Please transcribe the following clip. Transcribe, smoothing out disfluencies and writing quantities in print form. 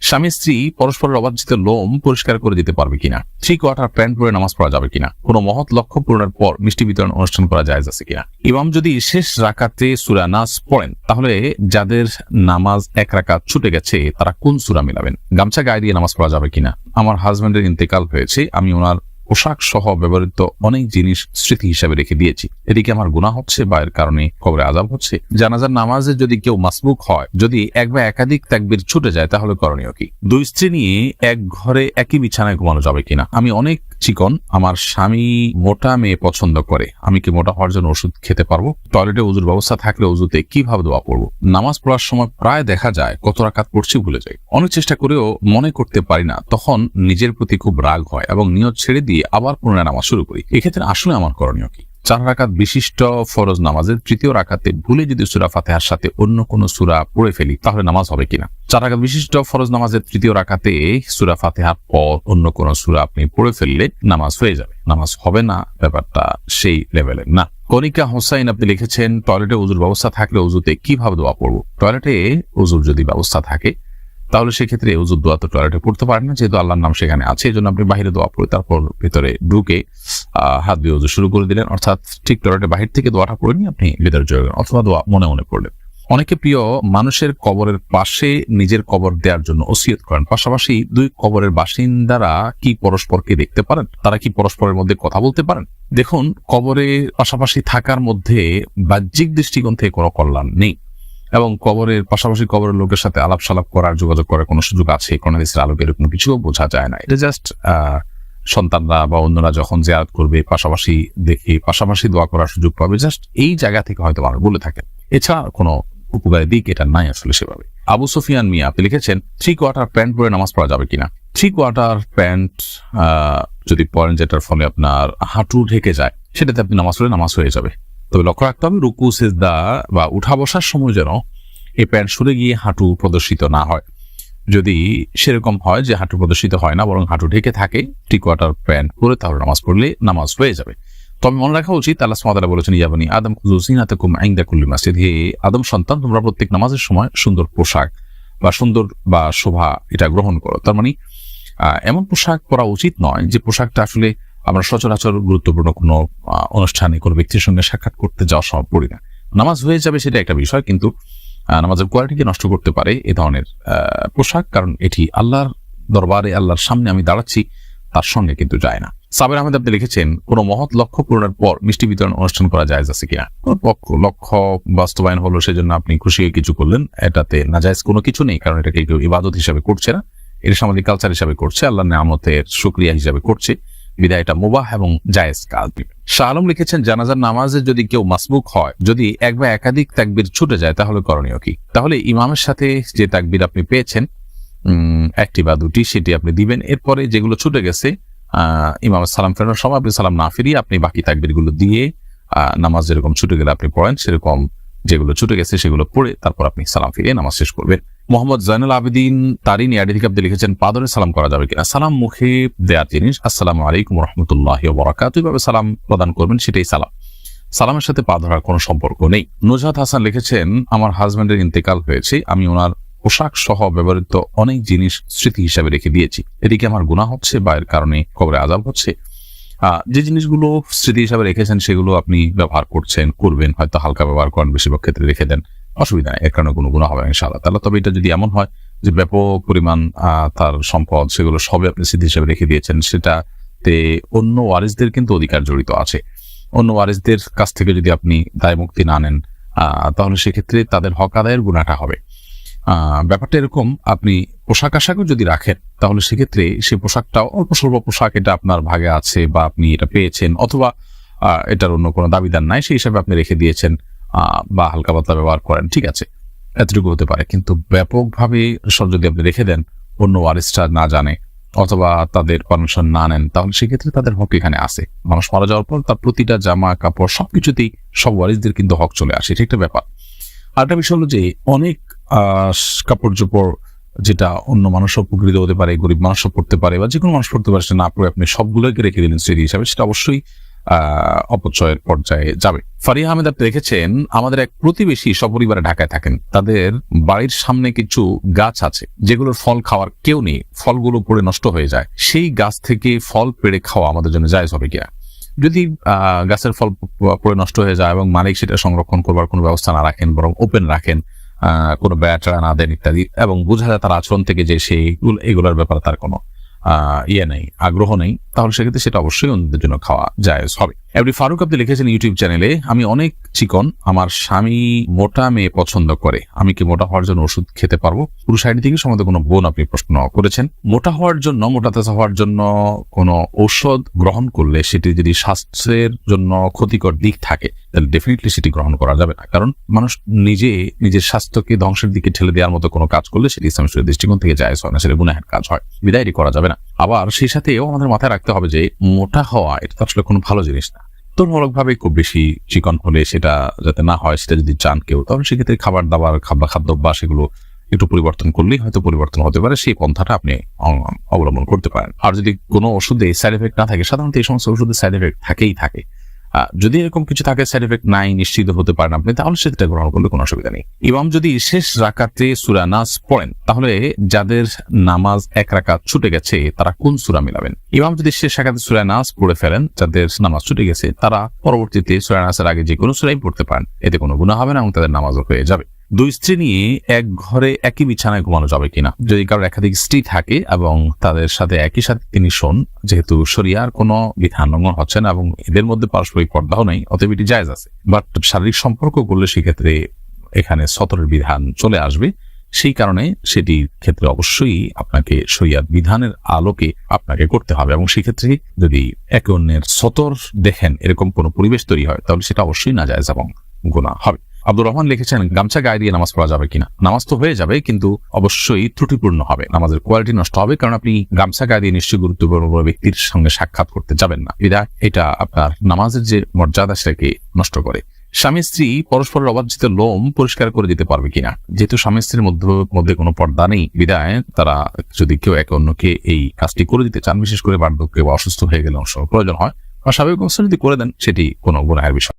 স্বামী স্ত্রী পরস্পরের অবাঞ্ছিত লোম পরিষ্কার করে দিতে পারবে কিনা, 3 কোয়ার্টার প্যান্ট পরে নামাজ পড়া যাবে কিনা, কোনো মহৎ লক্ষ্য পূরণের পর মিষ্টি বিতরণ অনুষ্ঠান করা জায়েজ আছে কিনা। ইমাম যদি শেষ রাকাতে সূরা নাস পড়েন, তাহলে যাদের নামাজ 1 রাকাত ছুটে গেছে তারা কোন সূরা মিলাবেন? গামছা গায়ে দিয়ে নামাজ পড়া যাবে কিনা? আমার হাজবেন্ডের ইন্তেকাল হয়েছে, আমি ওনার পোশাক সহ ব্যবহৃত অনেক জিনিস স্মৃতি হিসাবে রেখে দিয়েছি, এদিকে আমার গুনাহ হচ্ছে বা এর কারণে কবরে আযাব হচ্ছে? জানাজার নামাজে যদি কেউ মাসবুক হয়, যদি এক বা একাধিক তাকবীর ছুটে যায়, তাহলে করণীয় কি? 2 স্ত্রী নিয়ে এক ঘরে একই বিছানায় ঘুমানো যাবে কিনা? আমি অনেক চিকন, আমার স্বামী মোটা মেয়ে পছন্দ করে, আমি কি মোটা হওয়ার জন্য ওষুধ খেতে পারবো? টয়লেটে ওযুর ব্যবস্থা থাকলে ওযুতে কিভাবে দোয়া পড়বো? নামাজ পড়ার সময় প্রায় দেখা যায় কত রাকাত পড়ছি ভুলে যাই, অনেক চেষ্টা করেও মনে করতে পারি না, তখন নিজের প্রতি খুব রাগ হয় এবং নিয়ত ছেড়ে দিয়ে আবার পুনরায় নামাজ শুরু করি। এক্ষেত্রে আসলে আমার করণীয় কি? 4 রাকাত বিশিষ্ট ফরজ নামাজের 3য় রাকাতে ভুলে যদি সূরা ফাতিহার সাথে অন্য কোনো সূরা পড়ে ফেলি, তাহলে নামাজ হবে কিনা? 4 রাকাত বিশিষ্ট ফরজ নামাজের 3য় রাকাতে সূরা ফাতিহার পর অন্য কোনো সূরা আপনি পড়ে ফেললে নামাজ হয়ে যাবে, নামাজ হবে না, ব্যাপারটা সেই লেভেলের না। কনিকা হোসাইন আপনি লিখেছেন, টয়লেটে ওযুর ব্যবস্থা থাকলে ওযুতে কিভাবে দোয়া পড়বো? টয়লেটে ওযুর যদি ব্যবস্থা থাকে, তাহলে সেক্ষেত্রে ওযুর দোয়া তো টয়লেটে পড়তে পারেন না, যেহেতু আল্লাহর নাম সেখানে আছে, এই জন্য আপনি বাহিরে দোয়া পড়ে তারপর ভিতরে ঢুকে হাত দিয়ে ওযু শুরু করে দিলেন, অর্থাৎ ঠিক টয়লেটের বাহির থেকে দোয়াটা পড়ে নিয়ে আপনি ভিতরে চলে গেলেন, অথবা দোয়া মনে মনে পড়লেন। অনেকে প্রিয় মানুষের কবরের পাশে নিজের কবর দেওয়ার জন্য ওসিয়ত করেন, পাশাপাশি 2 কবরের বাসিন্দারা কি পরস্পরকে দেখতে পারেন? তারা কি পরস্পরের মধ্যে কথা বলতে পারেন? দেখুন, কবরের পাশাপাশি থাকার মধ্যে বাহ্যিক দৃষ্টিকোণ থেকে কোনো কল্যাণ নেই, এবং কবরের পাশাপাশি কবরের লোকের সাথে আলাপ সালাপ করার, যোগাযোগ করার কোনো সুযোগ আছে কোন হাদিসের আলোকে? এরকম কিছু বোঝা যায় না। এটা জাস্ট সন্তানরা বা অন্যরা যখন জিয়ারত করবে, পাশাপাশি দেখে পাশাপাশি দোয়া করার সুযোগ পাবে, জাস্ট এই জায়গা থেকে হয়তো মানুষ বলে থাকেন, এছাড়া কোনো উপকারী দিক এটা নাই আসলে সেভাবে। আবু সুফিয়ান মিয়া আপনি লিখেছেন, 3 কোয়ার্টার প্যান্ট পরে নামাজ পড়া যাবে কিনা? 3 কোয়ার্টার প্যান্ট যদি পরেন, যেটার ফলে আপনার হাঁটু ঢেকে যায়, সেটাতে আপনি নামাজ পড়লে নামাজ হয়ে যাবে। তবে লক্ষ্য রাখতে হবে, রুকু সিজদা বা উঠা বসার সময় যেন এই প্যান্ট সরে গিয়ে হাঁটু প্রদর্শিত না হয়। যদি সেরকম হয় যে হাঁটু প্রদর্শিত হয় না, বরং হাঁটু ঢেকে থাকে, 3 কোয়ার্টার প্যান্ট পরে তাহলে নামাজ পড়লে নামাজ হয়ে যাবে। তবে মনে রাখা উচিত, আল্লাহ সুবহানাহু ওয়া তাআলা বলেছেন, ইয়া বানি আদম খুযু যিনাতাকুম ইনদা কুল্লি মাসজিদ, হে আদম সন্তান, তোমরা প্রত্যেক নামাজের সময় সুন্দর পোশাক বা সুন্দর বা শোভা এটা গ্রহণ করো। তার মানে এমন পোশাক পরা উচিত নয় যে পোশাকটা আসলে আমরা সচরাচর গুরুত্বপূর্ণ কোনো অনুষ্ঠানে কোনো ব্যক্তির সঙ্গে সাক্ষাৎ করতে যাওয়ার সময় পড়ি না। নামাজ হয়ে যাবে সেটা একটা বিষয়, কিন্তু নামাজের কোয়ালিটিকে নষ্ট করতে পারে এ ধরনের পোশাক, কারণ এটি আল্লাহর দরবারে, আল্লাহর সামনে আমি দাঁড়াচ্ছি, তার সঙ্গে কিন্তু যায় না। সাবের আহমেদ আপনি লিখেছেন, কোনো মহৎ লক্ষ্য পূরণের পর মিষ্টি বিতরণ অনুষ্ঠান করা জায়েজ আছে কিনা? লক্ষ্য বাস্তবায়ন হলো, সেজন্য আপনি খুশি হয়ে কিছু করলেন, এটাতে নাজায়েজ কোনো কিছু নেই, কারণ এটাকে কেউ ইবাদত হিসাবে করছে না, এটা সামাজিক কালচার হিসাবে করছে, আল্লাহর নেয়ামতের শুকরিয়া হিসাবে করছে, বিদায় এটা মুবাহ এবং জায়েজ কাজ। শাহ আলম লিখেছেন, জানাজার নামাজে যদি কেউ মাসবুক হয়, যদি এক বা একাধিক তাকবীর ছুটে যায়, তাহলে করণীয় কি? তাহলে ইমামের সাথে যে তাকবীর আপনি পেয়েছেন, 1টি বা 2টি, সেটি আপনি দিবেন। এরপরে যেগুলো ছুটে গেছে, ইমামের সালাম ফেরানোর সময় আপনি সালাম না ফিরিয়ে আপনি বাকি তাকবীরগুলো দিয়ে নামাজ যেরকম ছুটে গেলে আপনি পড়েন, সেরকম যেগুলো ছুটে গেছে সেগুলো পড়ে তারপর আপনি সালাম ফিরিয়ে নামাজ শেষ করবেন। মোহাম্মদ জয়নুল আবেদিন তারিনী আইডি থেকে আপনি লিখেছেন, পাদরে সালাম করা যাবে কিনা? সালাম মুখে দেওয়ার জিনিস, আসসালামু আলাইকুম ওয়া রাহমাতুল্লাহি ওয়া বারাকাতুহু, এইভাবে সালাম প্রদান করবেন, সেটাই সালাম। সালামের সাথে পা ধরার কোনো সম্পর্ক নেই। নুজহাত হাসান লিখেছেন, আমার হাজবেন্ডের ইন্তেকাল হয়েছে, আমি ওনার পোশাক সহ ব্যবহৃত অনেক জিনিস স্মৃতি হিসাবে রেখে দিয়েছি, এদিকে আমার গুনাহ হচ্ছে বা এর কারণে কবরে আযাব হচ্ছে? যে জিনিসগুলো স্মৃতি হিসাবে রেখেছেন সেগুলো আপনি ব্যবহার করবেন, হয়তো হালকা ব্যবহার করেন, বেশিরভাগ ক্ষেত্রে রেখে দেন, অসুবিধা নেই, এর কারণে কোনো গুনাহ হবে না ইনশাআল্লাহ তাআলা। তবে এটা যদি এমন হয় যে ব্যাপক পরিমাণ তার সম্পদ, সেগুলো সবই আপনি স্মৃতি হিসাবে রেখে দিয়েছেন, সেটাতে অন্য ওয়ারিসদের কিন্তু অধিকার জড়িত আছে, অন্য ওয়ারিসদের কাছ থেকে যদি আপনি দায় মুক্তি না নেন, তাহলে সেক্ষেত্রে তাদের হক আদায়ের গুনাহটা হবে। ব্যাপারটা এরকম, আপনি পোশাক আশাকও যদি রাখেন, তাহলে সেক্ষেত্রে সেই পোশাকটাও অল্প স্বল্প পোশাক, এটা আপনার ভাগে আছে বা আপনি এটা পেয়েছেন, অথবা এটার অন্য কোনো দাবিদার নাই, সেই হিসাবে আপনি রেখে দিয়েছেন বা হালকা পাতলা ব্যবহার করেন, ঠিক আছে, এতটুকু হতে পারে। কিন্তু ব্যাপকভাবে সব যদি আপনি রেখে দেন, অন্য ওয়ারিসটা না জানে অথবা তাদের পারমিশন না নেন, তাহলে সেক্ষেত্রে তাদের হক এখানে আসে। মানুষ মারা যাওয়ার পর তার প্রতিটা জামা কাপড় সবকিছুতেই সব ওয়ারিসদের কিন্তু হক চলে আসে, এটা একটা ব্যাপার। আরেকটা বিষয় হলো যে অনেক কাপড় চোপড় যেটা অন্য মানুষ উপকৃত হতে পারে, গরিব মানুষও পড়তে পারে বা যে কোনো মানুষ পড়তে পারে, সেটা না পড়ে আপনি সবগুলোকে রেখে দিলেন স্মৃতি হিসাবে, সেটা অবশ্যই অপচয়ের পর্যায়ে যাবে। ফারিয়া আহমেদ আপনি দেখেছেন, আমাদের এক প্রতিবেশী সপরিবারে ঢাকায় থাকেন, তাদের বাড়ির সামনে কিছু গাছ আছে যেগুলোর ফল খাওয়ার কেউ নেই, ফলগুলো পড়ে নষ্ট হয়ে যায়। সেই গাছ থেকে ফল পেড়ে খাওয়া আমাদের জন্য জায়েজ হবে কিনা? যদি গাছের ফল পড়ে নষ্ট হয়ে যায় এবং মালিক সেটা সংরক্ষণ করবার কোনো ব্যবস্থা না রাখেন, বরং ওপেন রাখেন, কোনো বেড়া না দেন ইত্যাদি, এবং বোঝা যায় তার আচরণ থেকে যে সে এগুলোর ব্যাপারে তার কোনো নেই, আগ্রহ নেই, তাহলে সেক্ষেত্রে সেটা অবশ্যই অন্যদের জন্য খাওয়া জায়েজ হবে। এমনি ফারুক আপনি লিখেছেন ইউটিউব চ্যানেলে, আমি অনেক চিকন, আমার স্বামী মোটা মেয়ে পছন্দ করে, আমি কি মোটা হওয়ার জন্য ওষুধ খেতে পারবো? পুরুষ আইডি থেকে সম্ভবত কোনো বোন আপনি প্রশ্ন করেছেন। মোটা হওয়ার জন্য, মোটাতাজা হওয়ার জন্য কোনো ঔষধ গ্রহণ করলে সেটি যদি স্বাস্থ্যের জন্য ক্ষতিকর দিক থাকে তাহলে ডেফিনেটলি সেটি গ্রহণ করা যাবে না। কারণ মানুষ নিজের স্বাস্থ্যকে ধ্বংসের দিকে ঠেলে দেওয়ার মতো কোনো কাজ করলে সেটি ইসলামের দৃষ্টিকোণ থেকে জায়েজ হয় না, সেটা গুনাহের কাজ হয়, বিদায় করা যাবে না। আবার সেই সাথেও আমাদের মাথায় রাখতে হবে যে মোটা হওয়া এটা তো আসলে কোনো ভালো জিনিস না। তুলনামূলকভাবে খুব বেশি চিকন হলে সেটা যাতে না হয়, সেটা যদি চান কেউ, তাহলে সেক্ষেত্রে খাবার দাবার খাদ্যাভ্যাস এগুলো একটু পরিবর্তন করলেই হয়তো পরিবর্তন হতে পারে, সেই পন্থাটা আপনি অবলম্বন করতে পারেন। আর যদি কোনো ওষুধে সাইড এফেক্ট না থাকে, সাধারণত এই সমস্ত ওষুধে সাইড এফেক্ট থাকেই থাকে, যদি এরকম কিছু থাকে সাইড এফেক্ট নাই, নিশ্চিত হতে পারেন আপনি, তাহলে সেটা গ্রহণ করলে কোনো অসুবিধা নেই। ইমাম যদি শেষ রাকাতে সূরা নাস পড়েন, তাহলে যাদের নামাজ এক রাকাত ছুটে গেছে তারা কোন সূরা মিলাবেন? ইমাম যদি শেষ রাকাতে সূরা নাস পড়ে ফেলেন, যাদের নামাজ ছুটে গেছে তারা পরবর্তীতে সূরা নাসের আগে যে কোনো সূরাই পড়তে পারেন, এতে কোনো গুনাহ হবে না এবং তাদের নামাজও হয়ে যাবে। দুই স্ত্রী নিয়ে এক ঘরে একই বিছানায় ঘুমানো যাবে কিনা? যদি কারোর একাধিক স্ত্রী থাকে এবং তাদের সাথে একই সাথে তিনি শোন, যেহেতু শরিয়ার কোনো বিধান লঙ্ঘন হচ্ছে না এবং এদের মধ্যে পারস্পরিক পর্দাও নেই, অতএব এটি জায়েজ আছে। বাট শারীরিক সম্পর্ক করলে সেক্ষেত্রে এখানে সতরের বিধান চলে আসবে, সেই কারণে সেটির ক্ষেত্রে অবশ্যই আপনাকে শরিয়ার বিধানের আলোকে আপনাকে করতে হবে, এবং সেক্ষেত্রে যদি একে অন্যের সতর দেখেন এরকম কোনো পরিবেশ তৈরি হয় তাহলে সেটা অবশ্যই নাজায়েজ এবং গুনাহ হবে। আব্দুর রহমান লিখেছেন, গামছা গায়ে দিয়ে নামাজ পড়া যাবে কিনা? নামাজ তো হয়ে যাবে, কিন্তু অবশ্যই ত্রুটিপূর্ণ হবে, নামাজের কোয়ালিটি নষ্ট হবে, কারণ আপনি গামছা গায়ে দিয়ে নিশ্চয়ই গুরুত্বপূর্ণ ব্যক্তির সঙ্গে সাক্ষাৎ করতে যাবেন না, বিধায় এটা আপনার নামাজের যে মর্যাদা সেটাকে নষ্ট করে। স্বামী স্ত্রী পরস্পরের অবাঞ্ছিত লোম পরিষ্কার করে দিতে পারবে কিনা? যেহেতু স্বামী স্ত্রীর মধ্যে কোনো পর্দা নেই, বিধায় তারা যদি কেউ একে অন্যকে এই কাজটি করে দিতে চান, বিশেষ করে বার্ধক্যে বা অসুস্থ হয়ে গেলে অনেক সময় প্রয়োজন হয়, বা স্বাভাবিক অবস্থা যদি করে দেন সেটি কোনো গুনাহের বিষয়।